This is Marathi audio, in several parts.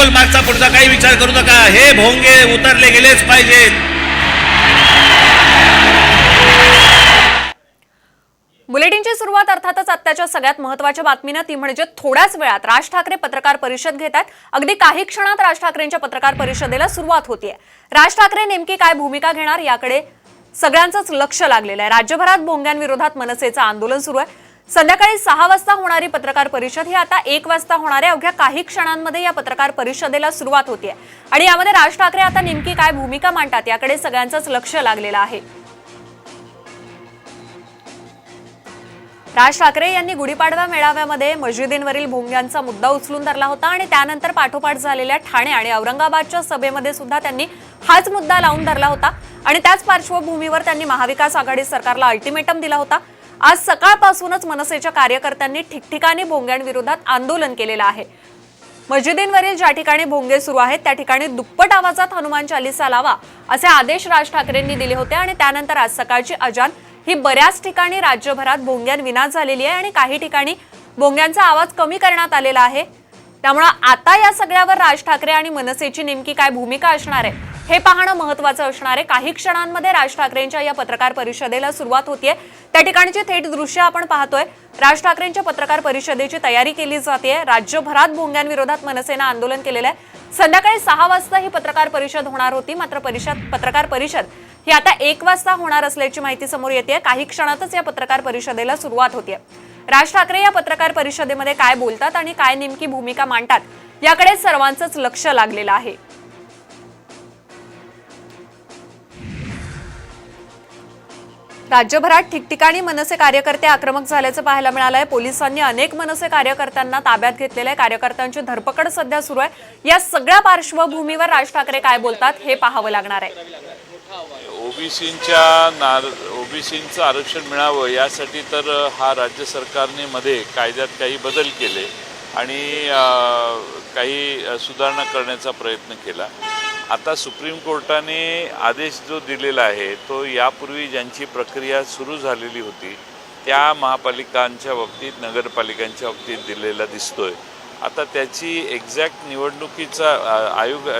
बिलकुल मागचा पुढचा काही विचार करू नका. हे भोंगे उतरले गेलेच पाहिजेत. बुलेटिनची सुरुवात अर्थातच आत्ताच्या सगळ्यात महत्त्वाच्या बातमीनं, ती म्हणजे थोड्याच वेळात राज ठाकरे पत्रकार परिषद घेतात. अगदी काही क्षणात राज ठाकरेंच्या पत्रकार परिषदेला सुरुवात होतीये. राज ठाकरे नेमकी काय भूमिका घेणार याकडे सगळ्यांचंच लक्ष लागलेलं आहे. राज्यभरात भोंग्यांविरोधात मनसेचं आंदोलन सुरू आहे. संध्याकाळी 6 वाजता होणारी पत्रकार परिषद ही आता 1 वाजता होणार आहे. अवघ्या काही क्षणांमध्ये या पत्रकार परिषदेला सुरुवात होतीये आणि यामध्ये राज ठाकरे आता नेमकी काय भूमिका मांडतात याकडे सगळ्यांचंच लक्ष लागलेलं आहे. राज ठाकरे यांनी गुढीपाडवा मेळाव्यामध्ये मस्जिदींवरील भोंग्यांचा मुद्दा उचलून धरला होता आणि त्यानंतर पाठोपाठ झालेल्या ठाणे आणि औरंगाबादच्या सभेमध्ये सुद्धा त्यांनी हाच मुद्दा लावून धरला होता आणि त्याच पार्श्वभूमीवर त्यांनी महाविकास आघाडी सरकारला अल्टिमेटम दिला होता. आज सकाळपासूनच मनसेच्या कार्यकर्त्यांनी ठिकठिकाणी भोंग्यांविरोधात आंदोलन केलेलं आहे. मस्जिदींवरील ज्या ठिकाणी भोंगे सुरू आहेत त्या ठिकाणी दुप्पट आवाजात हनुमान चालीसा लावा असे आदेश राज ठाकरेंनी दिले होते आणि त्यानंतर आज सकाळची अजान ही बऱ्याच ठिकाणी राज्यभरात भोंग्यांविना झालेली आहे आणि काही ठिकाणी भोंग्यांचा आवाज कमी करण्यात आलेला आहे. त्यामुळे आता या सगळ्यावर राज ठाकरे आणि मनसेची नेमकी काय भूमिका असणार आहे हे पाहणं महत्त्वाचं असणार आहे. काही क्षणांमध्ये राज ठाकरेंच्या या पत्रकार परिषदेला सुरुवात होतीये. त्या ठिकाणची थेट दृश्य आपण पाहतोय. राज ठाकरेंच्या पत्रकार परिषदेची तयारी केली जाते. राज्यभरात भोंग्यांविरोधात मनसेनं आंदोलन केलेलं आहे. संध्याकाळी 6 वाजता ही पत्रकार परिषद होणार होती, मात्र पत्रकार परिषद ही आता 1 वाजता होणार असल्याची माहिती समोर येते. काही क्षणातच या पत्रकार परिषदेला सुरुवात होतीये. राज ठाकरे या पत्रकार परिषदेमध्ये काय बोलतात आणि काय नेमकी भूमिका मांडतात याकडे सर्वांचंच लक्ष लागलेलं आहे. राज्यभरात ठिकठिकाणी मनसे कार्यकर्ते आक्रमक झाल्याचं पाहायला मिळालंय. पोलिसांनी अनेक मनसे कार्यकर्त्यांना ताब्यात घेतलेल्या आहे. कार्यकर्त्यांची धरपकड सध्या सुरू आहे. या सगळ्या पार्श्वभूमीवर राज ठाकरे काय बोलतात हे पाहावं लागणार आहे. ओबीसींचं आरक्षण मिळावं यासाठी तर हा राज्य सरकारने मध्ये कायद्यात काही बदल केले आणि काही सुधारणा करण्याचा प्रयत्न केला. आता सुप्रीम कोर्टाने आदेश जो दिलेला आहे तो यापूर्वी ज्यांची प्रक्रिया सुरू झालेली होती त्या महापालिकांच्या बाबतीत, नगरपालिकांच्या बाबतीत दिलेला दिसतोय. आता त्याची एक्झॅक्ट निवडणुकीचा आयोग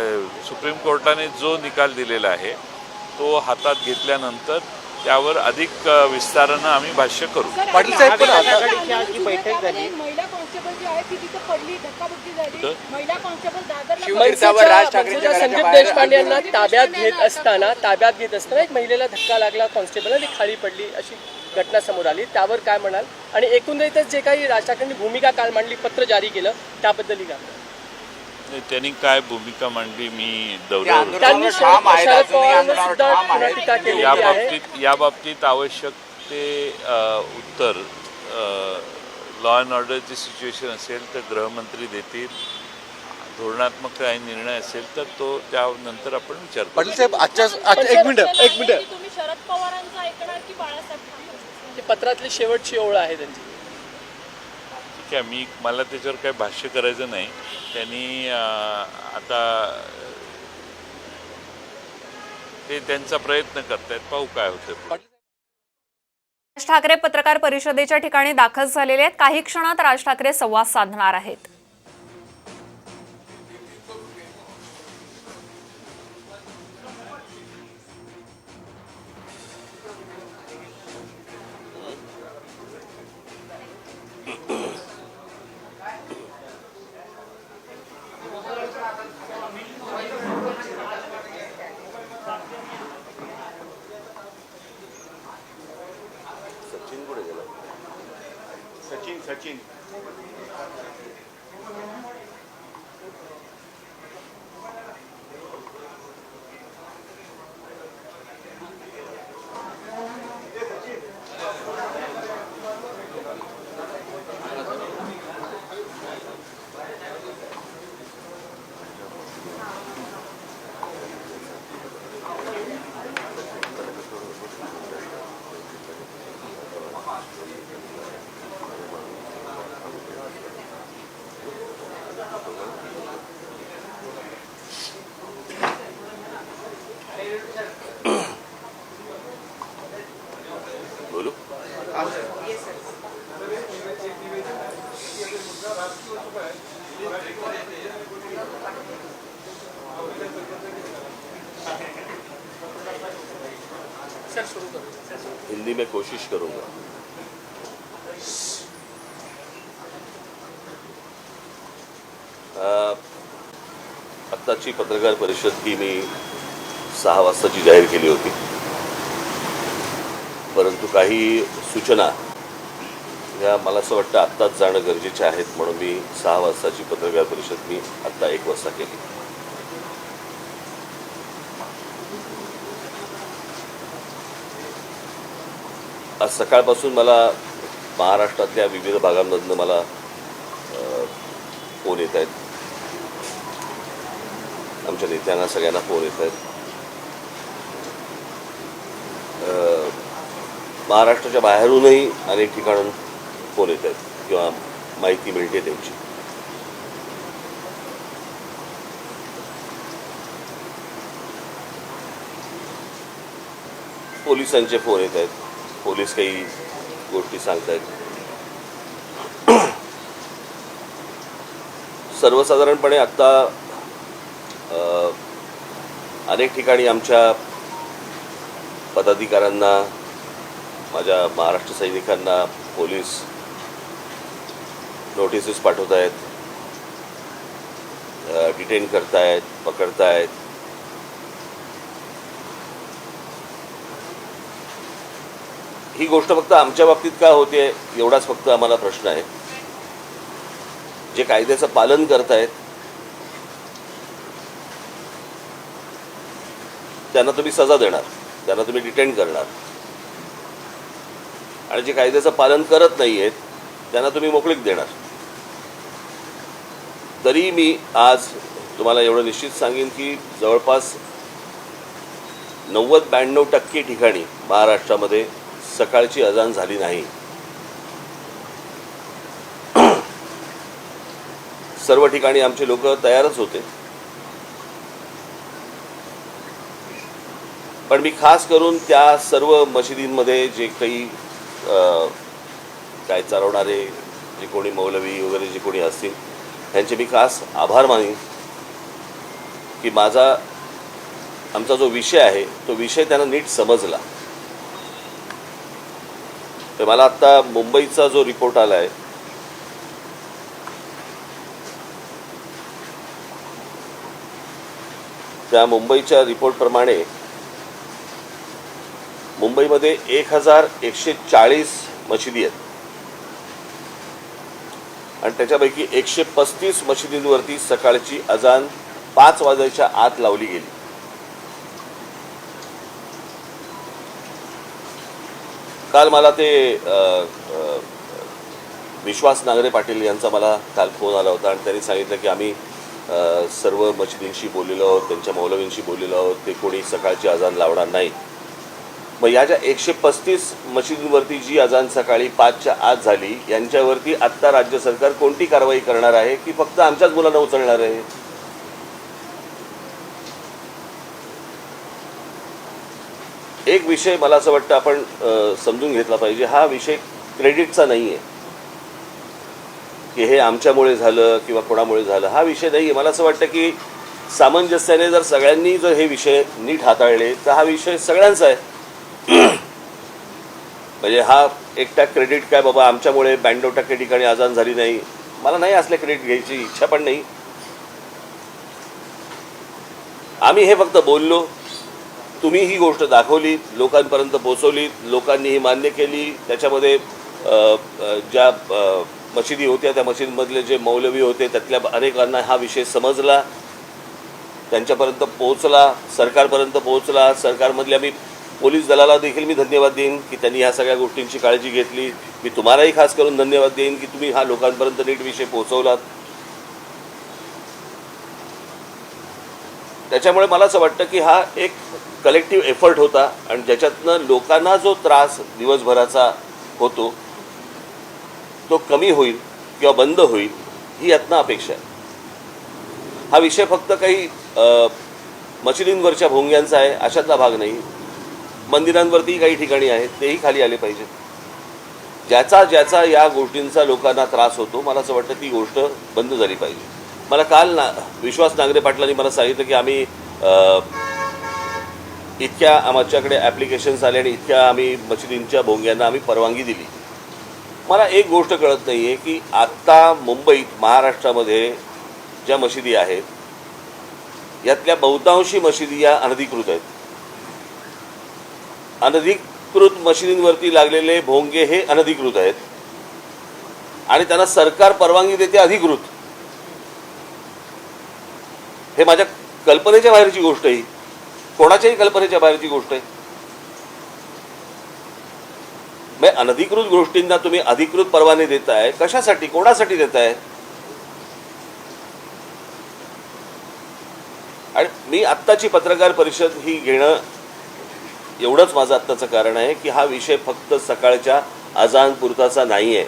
सुप्रीम कोर्टाने जो निकाल दिलेला आहे तो हातात घेतल्यानंतर त्यावर अधिक विस्तारानं आम्ही भाष्य करू. पाटील साहेब, पण आता बैठक झाली. महिला कॉन्स्टेबल जी आहे ती तिथे पडली, धक्काबुक्की झाली. महिला कॉन्स्टेबल संदीप देशपांडे यांना ताब्यात घेत असताना एक महिलेला धक्का लागला, कॉन्स्टेबल आणि खाली पडली अशी घटना समोर आली. त्यावर काय म्हणाल आणि एकंदरीतच जे काही राज ठाकरेंनी भूमिका काल मांडली, पत्र जारी केलं, त्याबद्दलही काय? त्यांनी काय भूमिका मांडली मी या बाबतीत आवश्यक ते उत्तर लॉ अँड ऑर्डरची सिच्युएशन असेल तर गृहमंत्री देतील. धोरणात्मक काही निर्णय असेल तर तो त्यानंतर आपण विचार करू. पाटील साहेब, एक मिनिट तुम्ही शरद पवारांचं ऐकणार की बाळासाहेब ठाकरे? पत्रातली शेवटची ओळ आहे त्यांची. ठीक आहे, मला त्याच्यावर काही भाष्य करायचं नाही. त्यांनी आता ते त्यांचा प्रयत्न करतायत, पाहू काय होतं. राज ठाकरे पत्रकार परिषदेच्या ठिकाणी दाखल झालेले आहेत. काही क्षणात राज ठाकरे संवाद साधणार आहेत. सचिन बोलू. हिंदी में कोशिश करूंगा। आत्ताची पत्रकार परिषद ही मी 6 वाजताची जाहीर केली होती, परंतु काही सूचना या मला असं वाटतं आत्ताच जाणं गरजेचे आहेत, म्हणून मी 6 वाजताची पत्रकार परिषद मी आत्ता 1 वाजता केली। आज सकाळपासून मला महाराष्ट्रातल्या विविध भागांमधनं मला फोन येत आहेत, आमच्या नेत्यांना सगळ्यांना फोन येत आहेत। महाराष्ट्राच्या बाहेरूनही अनेक ठिकाणून फोन येत आहेत किंवा माहिती मिळते त्यांची। पोलिसांचे फोन येत आहेत, पोलीस काही गोष्टी सांगतायत। सर्वसाधारणपणे आत्ता अनेक ठिकाणी आमच्या पदाधिकाऱ्यांना, माझ्या महाराष्ट्र सैनिकांना पोलीस नोटिसेस पाठवत आहेत, डिटेन करतायत, पकडतायत। ही गोष्ट फक्त आमच्या बाबतीत का होते एवढाच फक्त आम्हाला प्रश्न आहे। जे कायद्याचं पालन करतायत त्यांना तुम्ही सजा देणार, त्यांना तुम्ही डिटेन करणार, आणि जे कायद्याचं पालन करत नाही आहेत त्यांना तुम्ही मोकळीक देणार। तरी मी आज तुम्हाला एवढं निश्चित सांगेन की जवळपास 90-92% ठिकाणी महाराष्ट्रामध्ये सकाळची अजान झाली नाही। सर्व ठिकाणी आमचे लोक तयारच होते, पण मी खास करून त्या सर्व मशिदींमध्ये जे काही काय चालवणारे जे कोणी मौलवी वगैरे जे कोणी असतील त्यांचे मी खास आभार मानेन की आमचा जो विषय आहे तो विषय त्यांना नीट समजला। तर मला आत्ता मुंबईचा जो रिपोर्ट आला आहे त्या मुंबईच्या रिपोर्टप्रमाणे मुंबईमध्ये 1140 मशिदी आहेत आणि त्याच्यापैकी 135 मशिदींवरती सकाळची अजान 5 वाजायच्या आत लावली गेली। काल मला ते विश्वास नांगरे पाटील यांचा मला काल फोन आला होता आणि त्यांनी सांगितलं की आम्ही सर्व मशिदींशी बोललेलो आहोत, त्यांच्या मौलवींशी बोललेलो आहोत, ते कोणी सकाळची अजान लावणार नाही। मग या ज्या 135 मशिदींवरती जी अजान सकाळी 5च्या आत झाली यांच्यावरती आत्ता राज्य सरकार कोणती कारवाई करणार आहे की फक्त आमच्याच मुलांना उचलणार आहे? एक विषय मला असं वाटतं आपण समजून घेतला पाहिजे। हा विषय क्रेडिटचा नाही आहे की हे आमच्यामुळे झालं किंवा कोणामुळे झालं, हा विषय नाही आहे। मला असं वाटतं की सामंजस्याने जर सगळ्यांनी जर हे विषय नीट हाताळले तर हा विषय सगळ्यांचा आहे। म्हणजे हा एकटा क्रेडिट काय बाबा आमच्यामुळे 92% ठिकाणी अजान झाली नाही, मला नाही असले क्रेडिट घ्यायची इच्छा पण नाही। आम्ही हे फक्त बोललो, तुम्ही ही गोष्ट दाखवली, लोकांपर्यंत पोहोचवली, लोकांनी ही मान्य केली। त्याच्यामध्ये ज्या मशिदी होत्या त्या मशिदीमधले जे मौलवी होते त्यातल्या अनेकांना हा विषय समजला, त्यांच्यापर्यंत पोहोचला, सरकारपर्यंत पोहोचला। सरकारमधल्या मी पोलीस दलाला देखील मी धन्यवाद देईन की त्यांनी ह्या सगळ्या गोष्टींची काळजी घेतली। मी तुम्हालाही खास करून धन्यवाद देईन की तुम्ही हा लोकांपर्यंत नीट विषय पोहोचवलात। त्याच्यामुळे मला असं वाटतं की हा एक कलेक्टिव्ह एफर्ट होता आणि ज्याच्यातनं लोकांना जो त्रास दिवसभराचा होतो तो कमी होईल किंवा बंद होईल ही यातनं अपेक्षा आहे। हा विषय फक्त काही मशिदींवरच्या भोंग्यांचा आहे अशातला भाग नाही, मंदिरांवरती काही ठिकाणी आहेत तेही खाली आले पाहिजेत। ज्याचा या गोष्टींचा लोकांना त्रास होतो मला असं वाटतं ती गोष्ट बंद झाली पाहिजे। मला काल विश्वास नांगरे पाटलांनी मला सांगितलं की आम्ही इतक्या आमच्याकडे ॲप्लिकेशन्स आले आणि इतक्या आम्ही मशिदींच्या भोंग्यांना आम्ही परवानगी दिली. मला एक गोष्ट कळत नाही आहे की आत्ता मुंबईत महाराष्ट्रामध्ये ज्या मशिदी आहेत यातल्या बहुतांशी मशिदी या अनधिकृत आहेत. अनधिकृत मशिदींवरती लागलेले भोंगे हे अनधिकृत आहेत आणि त्यांना सरकार परवानगी देते अधिकृत. हे माझ्या कल्पनेच्या बाहेरची गोष्ट आहे, कोणाच्याही कल्पनेच्या बाहेरची गोष्ट आहे. म्हणजे अनधिकृत गोष्टींना तुम्ही अधिकृत परवाने देताय, कशासाठी, कोणासाठी देताय? आणि मी आत्ताची पत्रकार परिषद ही घेणं एवढंच माझं आत्ताचं कारण आहे की हा विषय फक्त सकाळच्या अजानपुरताचा नाही आहे.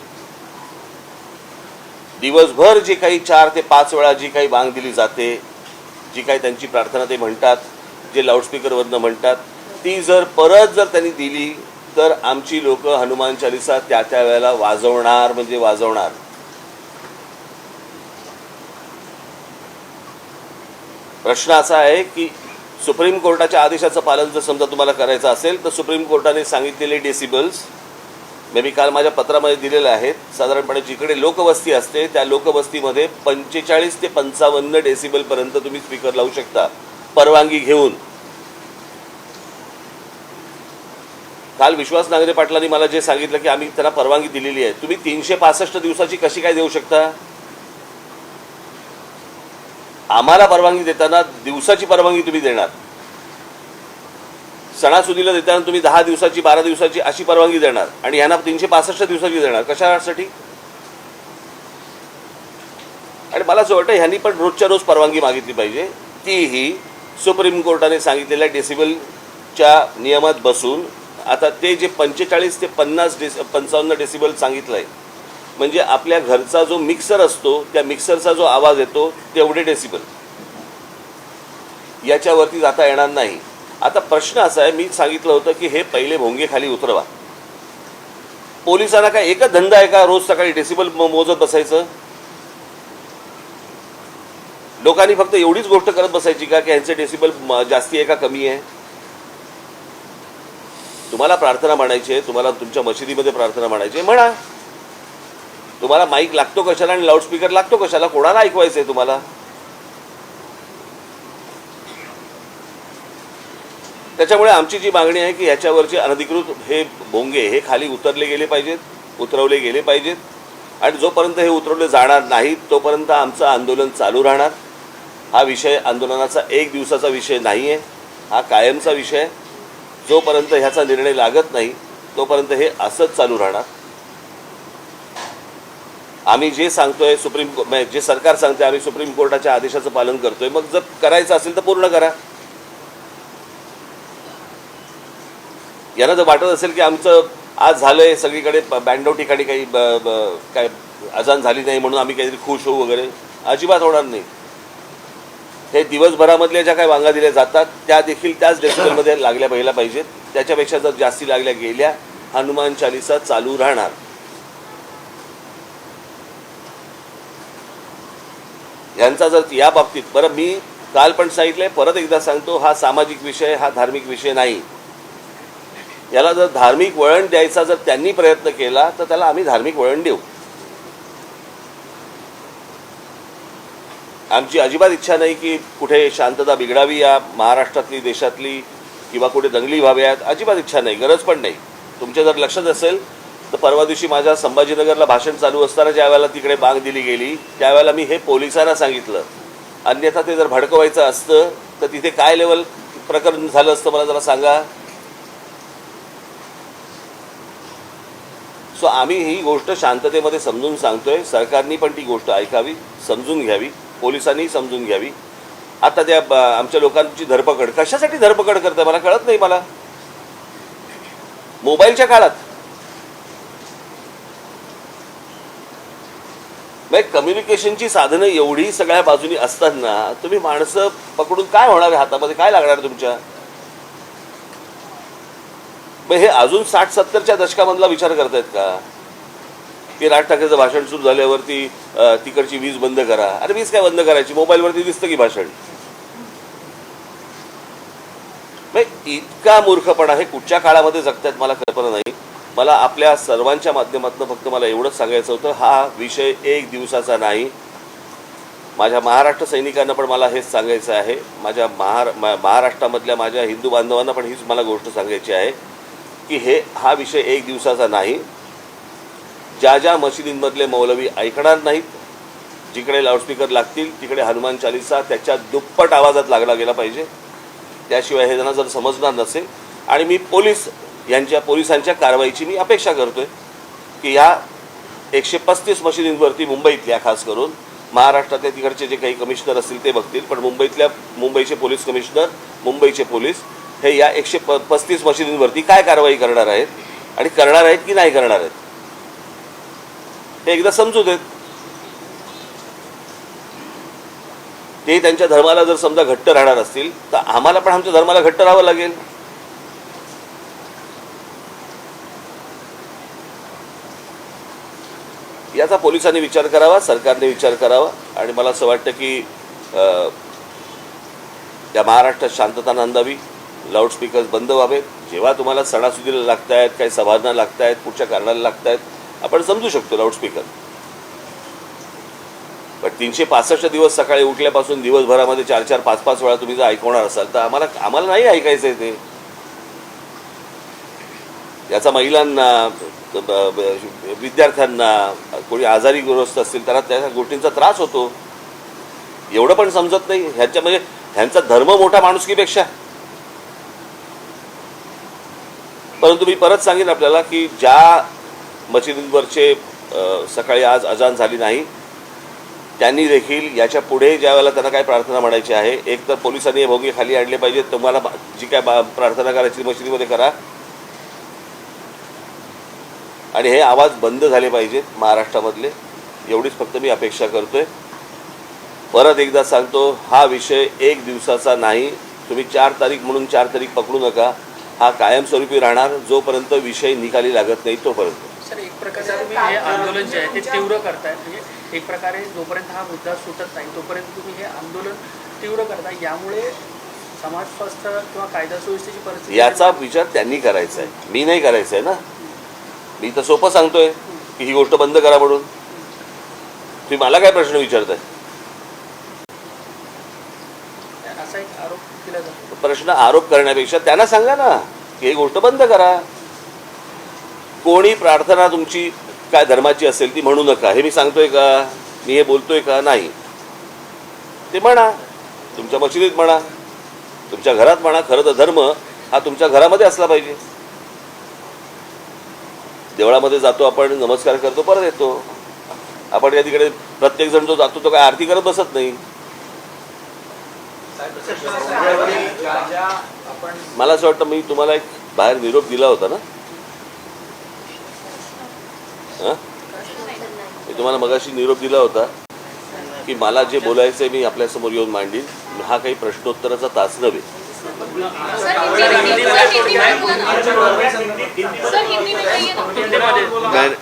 दिवसभर जे काही 4 ते 5 वेळा जी काही बांग दिली जाते, जी काही त्यांची प्रार्थना ते म्हणतात, जे लाऊडस्पीकरवरनं म्हणतात, ती जर त्यांनी दिली तर आमची लोक हनुमान चालिसा त्या वेळेला वाजवणार म्हणजे वाजवणार. प्रश्न असा आहे की सुप्रीम कोर्टाच्या आदेशाचं पालन जर समजा तुम्हाला करायचं असेल तर सुप्रीम कोर्टाने सांगितलेले डेसिबल्स मी काल माझ्या पत्रामध्ये दिलेले आहेत. साधारणपणे जिकडे लोकवस्ती असते त्या लोकवस्तीमध्ये 45 ते 55 डेसिबलपर्यंत तुम्ही स्पीकर लावू शकता परवानगी घेऊन. काल विश्वास नांगरे पाटलांनी मला जे सांगितलं की आम्ही त्यांना परवानगी दिलेली आहे. तुम्ही 365 दिवसाची कशी काय देऊ शकता? आम्हाला परवानगी देताना दिवसाची परवानगी तुम्ही देणार, सणासुदीला देताना तुम्ही 10 दिवसाची 12 दिवसाची अशी परवानगी देणार आणि यांना 365 दिवसाची देणार. कशासाठी? आणि मला असं वाटतं ह्यांनी पण रोजच्या रोज परवानगी मागितली पाहिजे, तीही सुप्रीम कोर्टाने सांगितलेल्या डेसिबलच्या नियमात बसून. आता ते जे 45 ते 55 डेसिबल सांगितलं आहे म्हणजे आपल्या घरचा जो मिक्सर असतो त्या मिक्सरचा जो आवाज येतो तेवढे डेसिबल, याच्यावरती जाता येणार नाही. आता प्रश्न असा आहे, मी सांगितलं होतं की हे पहिले भोंगे खाली उतरवा. पोलिसांना काय एकच धंदा आहे का रोज सकाळी डेसिबल मोजत बसायचं? लोकांनी फक्त एवढीच गोष्ट करत बसायची का की ह्यांचे डेसिबल जास्ती आहे का कमी आहे? तुम्हाला प्रार्थना म्हणायची आहे, तुम्हाला तुमच्या मशिदीमध्ये प्रार्थना म्हणायची आहे, म्हणा. तुम्हाला माईक लागतो कशाला आणि लाऊडस्पीकर लागतो कशाला? कोणाला ऐकवायचं आहे तुम्हाला? त्याच्यामुळे आमची जी मागणी आहे की ह्याच्यावरचे अनधिकृत हे भोंगे हे खाली उतरले गेले पाहिजेत, उतरवले गेले पाहिजेत. आणि जोपर्यंत हे उतरवले जाणार नाहीत तोपर्यंत आमचं आंदोलन चालू राहणार. हा विषय आंदोलनाचा 1 दिवसाचा विषय नाही आहे, हा कायमचा विषय आहे. जोपर्यंत ह्याचा निर्णय लागत नाही तोपर्यंत हे असंच चालू राहणार. आम्ही जे सांगतोय जे सरकार सांगते आम्ही सुप्रीम कोर्टाच्या आदेशाचं पालन करतोय. मग जर करायचं असेल तर पूर्ण करा. यांना जर वाटत असेल की आमचं आज झालंय सगळीकडे बँडो ठिकाणी काही काय अजान झाली नाही म्हणून आम्ही काहीतरी खुश होऊ वगैरे, अजिबात होणार नाही. हे दिवसभरामधल्या ज्या काही वांगा दिल्या जातात त्या देखील त्याच डेसिबलमध्ये लागल्या पाहिजेत. त्याच्यापेक्षा जर जास्ती लागल्या गेल्या हनुमान चालिसा चालू राहणार. यांचा जर या बाबतीत, बरं मी काल पण सांगितलंय, परत एकदा सांगतो, हा सामाजिक विषय, हा धार्मिक विषय नाही. याला जर धार्मिक वळण द्यायचा जर त्यांनी प्रयत्न केला तर त्याला आम्ही धार्मिक वळण देऊ. आमची अजिबात इच्छा नाही की कुठे शांतता बिघडावी या महाराष्ट्रातली, देशातली, किंवा कुठे दंगली व्हाव्यात. अजिबात इच्छा नाही, गरज पण नाही. तुमच्या जर लक्षात असेल तर परवा दिवशी माझ्या संभाजीनगरला भाषण चालू असताना ज्या वेळेला तिकडे बांग दिली गेली त्यावेळेला मी हे पोलिसांना सांगितलं. अन्यथा ते जर भडकवायचं असतं तर तिथे काय लेवल प्रकरण झालं असतं मला जरा सांगा. सो आम्ही ही गोष्ट शांततेमध्ये समजून सांगतोय. सरकारनी पण ती गोष्ट ऐकावी, समजून घ्यावी, पोलिसांनी समजून घ्यावी. आता त्या आमच्या लोकांची धरपकड कशासाठी धरपकड करताय मला कळत नाही. मला मोबाईलच्या काळात कम्युनिकेशनची साधनं एवढी सगळ्या बाजूनी असताना तुम्ही माणसं पकडून काय होणार आहे? हातामध्ये काय लागणार तुमच्या? हे अजून 60-70च्या दशकामधला विचार करतायत का की राज ठाकरेचं भाषण सुरू झाल्यावरती तिकडची वीज बंद करा? अरे वीज काय बंद करायची? मोबाईलवरती दिसतं की भाषण. इतका मूर्खपणा हे कुठच्या काळामध्ये जगतायत मला कल्पना नाही. मला आपल्या सर्वांच्या माध्यमातून फक्त मला एवढंच सांगायचं होतं, हा विषय एक दिवसाचा नाही. माझ्या महाराष्ट्र सैनिकांना पण मला हेच सांगायचं आहे, माझ्या महाराष्ट्रामधल्या माझ्या हिंदू बांधवांना पण हीच मला गोष्ट सांगायची आहे की हा विषय एक दिवसाचा नाही. ज्या मशिदींमधले मौलवी ऐकणार नाहीत, जिकडे लाऊडस्पीकर लागतील तिकडे हनुमान चालीसा त्याच्या दुप्पट आवाजात लागला गेला पाहिजे. त्याशिवाय हे जर समजणार नसेल, आणि मी पोलिसांच्या कारवाईची मी अपेक्षा करतोय की या 135 मशिदींवरती मुंबईतल्या खास करून, महाराष्ट्रातल्या तिकडचे जे काही कमिशनर असतील ते बघतील, पण मुंबईचे पोलीस कमिशनर, मुंबईचे पोलीस हे या 135 मशिदींवरती काय कारवाई करणार आहेत आणि करणार आहेत की नाही करणार आहेत हे एकदा समजू देत. ते त्यांच्या धर्माला जर समजा घट्ट राहणार असतील तर आम्हाला पण आमच्या धर्माला घट्ट राहावं लागेल. याचा पोलिसांनी विचार करावा, सरकारने विचार करावा. आणि मला असं वाटतं की या महाराष्ट्रात शांतता नांदावी, लाऊडस्पीकर्स बंद व्हावेत. जेव्हा तुम्हाला सणासुदीला लागत आहेत, काही सभांना लागत आहेत, पुढच्या कारणाला लागत आहेत, आपण समजू शकतो लाऊडस्पीकर. पण 365 दिवस सकाळी उठल्यापासून दिवसभरामध्ये 4-4, 5-5 वेळा तुम्ही जर ऐकवणार असाल तर आम्हाला नाही ऐकायचं आहे ते. याचा महिलांना, विद्यार्थ्यांना, कोणी आजारी ग्रस्त असतील त्यांना त्या गोष्टींचा त्रास होतो. एवढं पण समजत नाही ह्यांचा धर्म मोठा माणुसकीपेक्षा. परंतु मी परत सांगेन आपल्याला की ज्या मशिदींवरचे सकाळी आज अजान झाली नाही, त्यांनी देखील याच्या पुढे ज्या वेळेला त्यांना काय प्रार्थना म्हणायची आहे, एक तर पोलिसांनी हे भोंगे खाली आणले पाहिजेत. तुम्हाला जी काय प्रार्थना करायची मशिदीमध्ये करा, आणि हे आवाज बंद झाले पाहिजेत महाराष्ट्रामधले. एवढीच फक्त मी अपेक्षा करतोय. परत एकदा सांगतो, हा विषय एक दिवसाचा नाही. तुम्ही 4 तारीख म्हणून 4 तारीख पकडू नका. हा कायमस्वरूपी राहणार जोपर्यंत विषय निकाली लागत नाही तोपर्यंत. सर, एक प्रकारे तुम्ही हे आंदोलन जे आहे ते तीव्र करताय, म्हणजे एक प्रकारे जोपर्यंत हा मुद्दा सुटत नाही तोपर्यंत तुम्ही हे आंदोलन तीव्र करताय. यामुळे समाज स्वास्थ्य किंवा कायदा सुव्यवस्थेची परिस्थिती याचा विचार त्यांनी करायचा आहे, मी नाही करायचा आहे ना. मी तर सोपं सांगतोय की ही गोष्ट बंद करा म्हणून. तुम्ही मला काय प्रश्न विचारताय? असा एक आरोप केला जातो. प्रश्न आरोप करण्यापेक्षा त्यांना सांगा ना की ही गोष्ट बंद करा. कोणी प्रार्थना तुमची काय धर्माची असेल ती म्हणू नका, हे मी सांगतोय का? मी हे बोलतोय का? नाही. ते म्हणा, तुमच्या मशिदीत म्हणा, तुमच्या घरात म्हणा. खरं तर धर्म हा तुमच्या घरामध्ये असला पाहिजे. देवळामध्ये जातो आपण, नमस्कार करतो, परत येतो. आपण या तिकडे प्रत्येक जण जो जातो तो काय आरती करत बसत नाही. मला असं वाटतं मी तुम्हाला एक बाहेर निरोप दिला होता ना. मी तुम्हाला मगाशी निरोप दिला होता की मला जे बोलायचं आहे मी आपल्यासमोर येऊन मांडीन. हा काही प्रश्नोत्तराचा तास नव्हे.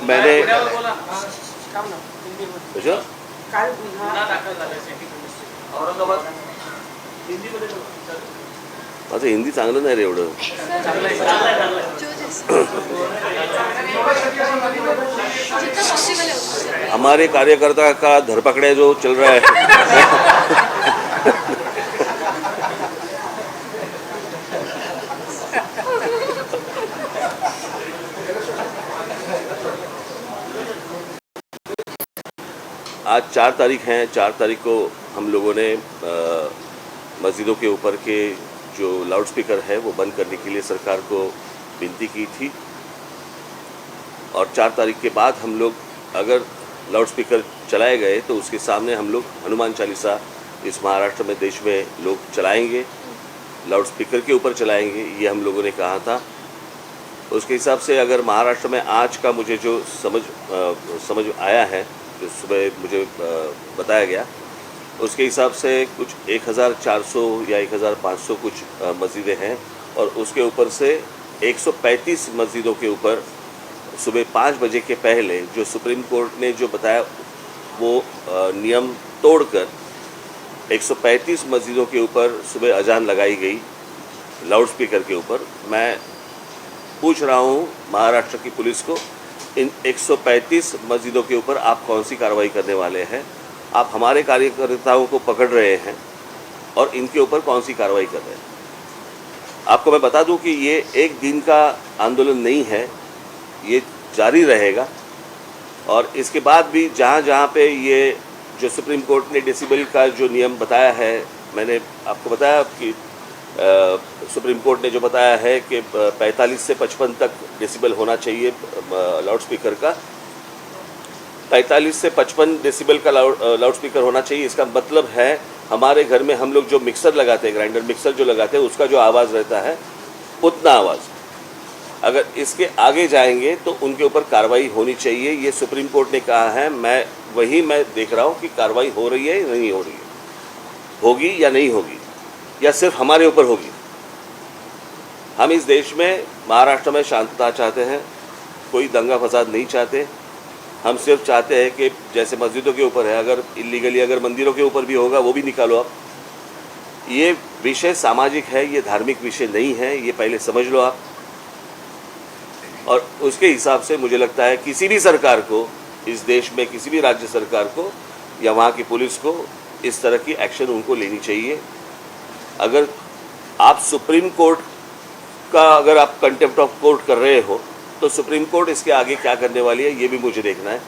मैंने माझं हिंदी चांगलं नाही रे एवढं. हमारे कार्यकर्ता का धरपकड़ा जो चल रहा है आज 4 तारीख है. 4 तारीख को हम लोगों ने मस्जिदों के ऊपर के जो लाउडस्पीकर है वो बंद करने के लिए सरकार को विनती की थी. और 4 तारीख के बाद हम लोग अगर लाउडस्पीकर चलाए गए तो उसके सामने हम लोग हनुमान चालीसा इस महाराष्ट्र में, देश में लोग चलाएंगे, लाउडस्पीकर के ऊपर चलाएंगे, ये हम लोगों ने कहा था. उसके हिसाब से अगर महाराष्ट्र में आज का मुझे जो समझ आया है, जो सुबह मुझे बताया गया, उसके हिसाब से कुछ 1400 या 1500 कुछ मस्जिदें हैं. और उसके ऊपर से 135 मस्जिदों के ऊपर सुबह 5 बजे के पहले जो सुप्रीम कोर्ट ने जो बताया वो नियम तोड़कर 135 मस्जिदों के ऊपर सुबह अजान लगाई गई. लाउडस्पीकर के ऊपर, मैं पूछ रहा हूँ महाराष्ट्र की पुलिस को, इन 135 मस्जिदों के ऊपर आप कौन सी कार्रवाई करने वाले हैं? आप हमारे कार्यकर्ताओं को पकड़ रहे हैं और इनके ऊपर कौन सी कार्रवाई कर रहे हैं? आपको मैं बता दूं कि ये एक दिन का आंदोलन नहीं है, ये जारी रहेगा। और इसके बाद भी जहाँ जहाँ पे ये जो सुप्रीम कोर्ट ने डेसिबल का जो नियम बताया है, मैंने आपको बताया कि सुप्रीम कोर्ट ने जो बताया है कि 45 से 55 तक डेसिबल होना चाहिए लाउडस्पीकर का, 45 से 55 डेसिबल का लाउडस्पीकर होना चाहिए। इसका मतलब है हमारे घर में हम लोग जो मिक्सर लगाते हैं, ग्राइंडर मिक्सर जो लगाते हैं, उसका जो आवाज़ रहता है उतना आवाज़, अगर इसके आगे जाएंगे तो उनके ऊपर कार्रवाई होनी चाहिए। ये सुप्रीम कोर्ट ने कहा है, मैं देख रहा हूँ कि कार्रवाई हो रही है या नहीं हो रही है, होगी या नहीं होगी, या सिर्फ हमारे ऊपर होगी। हम इस देश में, महाराष्ट्र में शांतता चाहते हैं, कोई दंगा फसाद नहीं चाहते। हम सिर्फ चाहते हैं कि जैसे मस्जिदों के ऊपर है, अगर इलीगली अगर मंदिरों के ऊपर भी होगा वो भी निकालो आप। ये विषय सामाजिक है, ये धार्मिक विषय नहीं है, ये पहले समझ लो आप। और उसके हिसाब से मुझे लगता है किसी भी सरकार को इस देश में, किसी भी राज्य सरकार को या वहाँ की पुलिस को इस तरह की एक्शन उनको लेनी चाहिए। अगर आप सुप्रीम कोर्ट का अगर आप कंटेम्प्ट ऑफ कोर्ट कर रहे हो तो सुप्रीम कोर्ट इसके आगे क्या करने वाली है ये भी मुझे देखना है।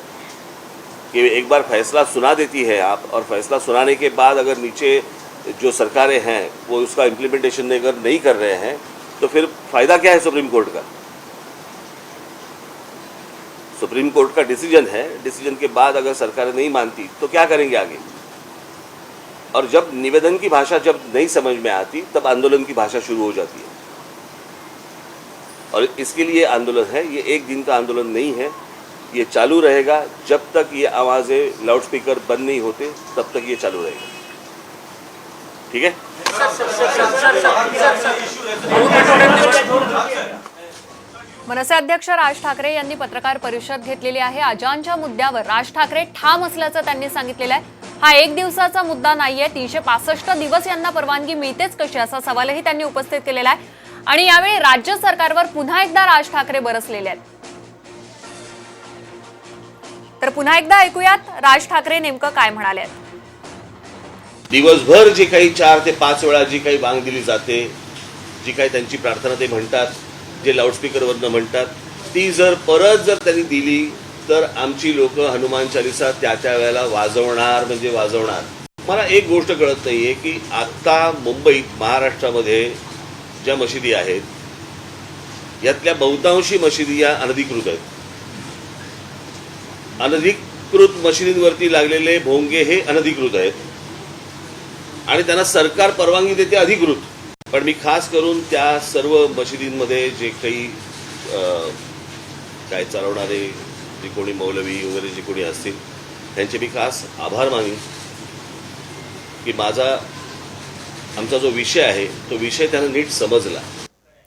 कि एक बार फैसला सुना देती है आप, और फैसला सुनाने के बाद अगर नीचे जो सरकारें हैं वो उसका इम्प्लीमेंटेशन अगर नहीं कर रहे हैं तो फिर फ़ायदा क्या है सुप्रीम कोर्ट का? सुप्रीम कोर्ट का डिसीजन है, डिसीजन के बाद अगर सरकारें नहीं मानती तो क्या करेंगे आगे? और जब निवेदन की भाषा जब नहीं समझ में आती तब आंदोलन की भाषा शुरू हो जाती है। और इसके लिए आंदोलन है, ये एक दिन का आंदोलन नहीं है, ये चालू रहेगा जब तक ये आवाज़ें लाउडस्पीकर बंद नहीं होते, तब तक ये चालू रहेगा। ठीक है? मनसे अध्यक्ष राज ठाकरे यांनी पत्रकार परिषद घेतलेली आहे। अजानच्या मुद्द्यावर राज ठाकरे ठाम असल्याचं त्यांनी सांगितलेलं आहे। हा एक दिवसाचा मुद्दा नाहीये, 365 दिवस यांना परवानगी मिळतेच कशी, असा सवालही त्यांनी उपस्थित केलेला आहे। आणि यावेळी राज्य सरकारवर पुन्हा एकदा राज ठाकरे बरसलेले आहेत। तर पुन्हा एकदा ऐकूयात राज ठाकरे नेमकं काय म्हणाले आहेत। दिवसभर जे काही 4 ते 5 वेळा जी काही बांग दिली जाते, जी काही त्यांची प्रार्थना ते म्हणतात, जे लाऊडस्पीकरवरनं म्हणतात, ती जर परत त्यांनी दिली तर आमची लोक हनुमान चालीसा त्या वेळेला वाजवणार म्हणजे वाजवणार। मला एक गोष्ट कळत नाहीये की आता मुंबईत, महाराष्ट्रामध्ये ज्या मशिदी आहेत यातल्या बहुतांशी मशिदी या अनधिकृत आहेत। अनधिकृत मशिदींवरती लागलेले भोंगे हे अनधिकृत आहेत आणि त्यांना सरकार परवानगी देते अधिकृत। पण मी खास करून त्या सर्व मशिदींमध्ये जे काही काय चालवणारे जे कोणी मौलवी वगैरे जे कोणी असतील त्यांचे मी खास आभार मानेन की आमचा जो विषय आहे तो विषय त्यांना नीट समजला।